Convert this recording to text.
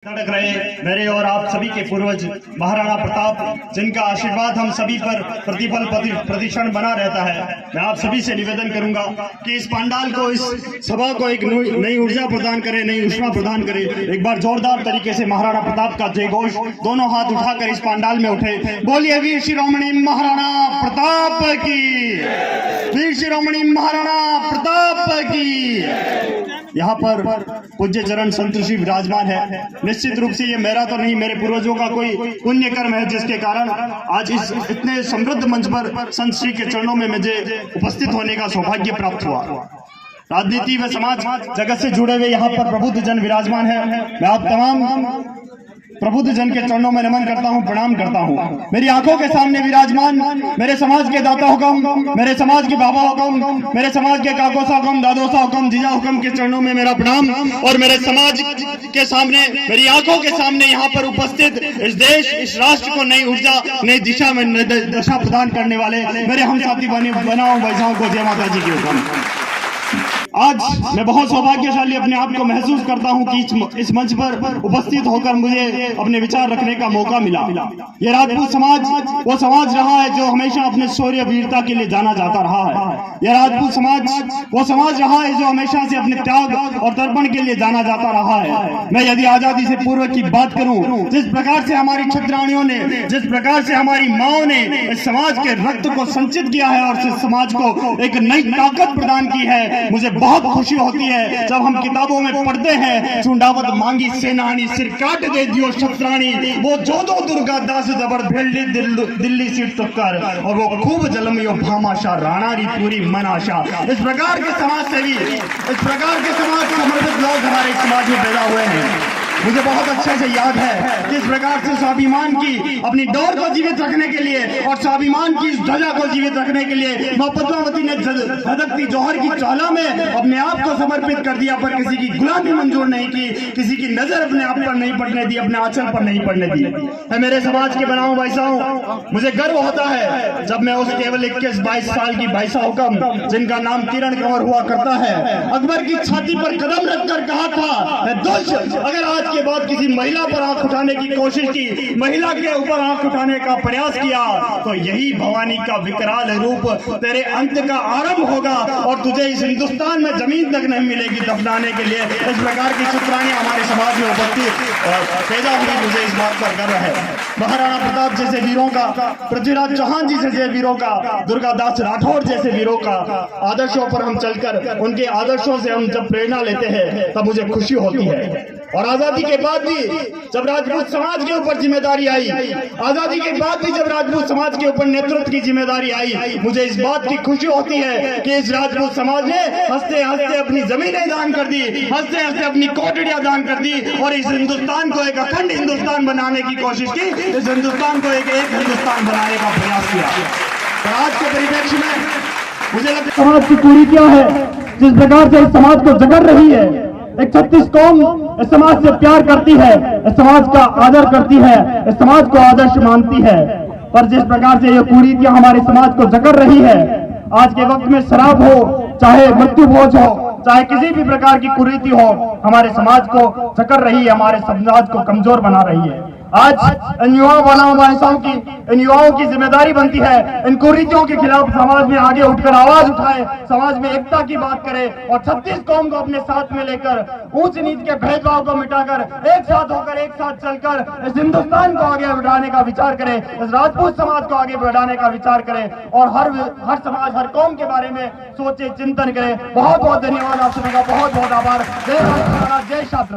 धड़क रहे मेरे और आप सभी के पूर्वज महाराणा प्रताप, जिनका आशीर्वाद हम सभी पर प्रतिफल प्रतिक्षण बना रहता है। मैं आप सभी से निवेदन करूंगा कि इस पंडाल को, इस सभा को एक नई ऊर्जा प्रदान करे, नई ऊष्मा प्रदान करे। एक बार जोरदार तरीके से महाराणा प्रताप का जय घोष दोनों हाथ उठाकर इस पंडाल में उठे। बोलिए वीर शिरोमणि महाराणा प्रताप की, वीर शिरोमणि महाराणा प्रताप की। यहाँ पर पूज्य चरण संत श्री विराजमान है। निश्चित रूप से ये मेरा तो नहीं, मेरे पूर्वजों का कोई पुण्य कर्म है, जिसके कारण आज इस इतने समृद्ध मंच पर संत श्री के चरणों में मुझे उपस्थित होने का सौभाग्य प्राप्त हुआ। राजनीति व समाज जगत से जुड़े हुए यहाँ पर प्रबुद्ध जन विराजमान है। मैं आप तमाम प्रबुद्ध जन के चरणों में नमन करता हूँ, प्रणाम करता हूँ। मेरी आंखों के सामने विराजमान मेरे समाज के दाता हुकम, मेरे समाज के बाबा हुकम, मेरे समाज के काकोसा हुकम, दादोसा हुकम, जीजा हुकम के चरणों में मेरा प्रणाम। और मेरे समाज के सामने, मेरी आंखों के सामने यहाँ पर उपस्थित इस देश, इस राष्ट्र को नई ऊर्जा, नई दिशा में दशा प्रदान करने वाले मेरे हम साथी बनाओ भाईसाओं को जय माता जी की हुकम। आज मैं बहुत सौभाग्यशाली अपने आप को महसूस करता हूं कि इस मंच पर उपस्थित होकर मुझे अपने विचार रखने का मौका मिला। ये राजपूत समाज वो समाज रहा है जो हमेशा अपने शौर्य वीरता के लिए जाना जाता रहा है। यह राजपूत समाज वो समाज रहा है जो हमेशा से अपने त्याग और तर्पण के लिए जाना जाता रहा है। मैं यदि आजादी से पूर्व की बात करूं, जिस प्रकार से हमारी क्षत्राणियों ने, जिस प्रकार से हमारी माओ ने इस समाज के रक्त को संचित किया है और इस समाज को एक नई ताकत प्रदान की है, मुझे बहुत खुशी होती है जब हम किताबों में पढ़ते हैं, चुंडावत मांगी सेनानी, सिर काट दे दियो शत्राणी, वो जोधो दुर्गा दास जबर भेल्ली दिल्ली सीट टक्कर, और वो खूब जलमियो भामाशा राणारी पूरी मनाशा। इस प्रकार के समाज सेवी, इस प्रकार के समाज समर्पित लोग हमारे समाज में पैदा हुए हैं। मुझे बहुत अच्छे से याद है किस प्रकार से स्वाभिमान की अपनी डोर को जीवित रखने के लिए और स्वाभिमान की ध्वजा को जीवित रखने के लिए मां पद्मावती ने धधकती जौहर की ज्वाला में अपने आप को समर्पित कर दिया, पर किसी की गुलामी मंजूर नहीं की, किसी की नजर अपने आप पर नहीं पड़ने दी, अपने आंचल पर नहीं पड़ने दी। मेरे समाज के बनाओ भाईसाओं, मुझे गर्व होता है जब मैं उस केवल 21-22 साल की भाईसा हुकम, जिनका नाम किरण कंवर हुआ करता है, अकबर की छाती पर कदम रखकर कहा था, दुष्ट अगर आज के बाद किसी महिला पर आंख उठाने की कोशिश की, महिला के ऊपर आंख उठाने का प्रयास किया, तो यही भवानी का विकराल रूप तेरे अंत का आरंभ होगा और तुझे इस हिंदुस्तान में जमीन तक नहीं मिलेगी दफनाने के लिए। इस प्रकार की चित्राएं हमारे समाज में उपस्थित पैदा हुई, मुझे इस बात पर गर्व है। महाराणा प्रताप जैसे वीरों का, पृथ्वीराज चौहान जी जैसे वीरों का, दुर्गादास राठौर जैसे वीरों का आदर्शों पर हम चलकर, उनके आदर्शों से हम जब प्रेरणा लेते हैं तब मुझे खुशी होती है। और आजादी के बाद भी जब राजपूत समाज के ऊपर जिम्मेदारी आई, आजादी के बाद भी जब राजपूत समाज के ऊपर नेतृत्व की जिम्मेदारी आई, मुझे इस बात की खुशी होती है कि इस राजपूत समाज ने हंसते हंसते अपनी जमीनें दान कर दी, हंसते हंसते अपनी कोठड़ियां दान कर दी और इस हिंदुस्तान को एक अखंड हिंदुस्तान बनाने की कोशिश की, इस हिंदुस्तान को एक हिंदुस्तान बनाने का प्रयास किया। तो आज के परिप्रेक्ष्य में मुझे लगता है समाज की कुरीतियां है, जिस प्रकार से इस समाज को जगड़ रही है। एक 36 कौम इस समाज से प्यार करती है, इस समाज का आदर करती है, इस समाज को आदर्श मानती है, पर जिस प्रकार से ये कुरीतियां हमारे समाज को जकड़ रही है, आज के वक्त में शराब हो, चाहे मृत्यु भोज हो, चाहे किसी भी प्रकार की कुरीति हो, हमारे समाज को जकड़ रही है, हमारे समाज को कमजोर बना रही है। आज इन युवाओं बनाओ भाईसाओं की, इन युवाओं की जिम्मेदारी बनती है इन कुरीतियों के खिलाफ समाज में आगे उठकर आवाज उठाए, समाज में एकता की बात करे और 36 कौम को अपने साथ में लेकर ऊंच नीच के भेदभाव को मिटाकर एक साथ होकर, एक साथ चलकर इस हिंदुस्तान को आगे बढ़ाने का विचार करे, इस राजपूत समाज को आगे बढ़ाने का विचार करे और हर समाज, हर कौम के बारे में सोचे, चिंतन करे। बहुत बहुत धन्यवाद आप सभी का, बहुत बहुत आभार। जय भारत, जय छात्र।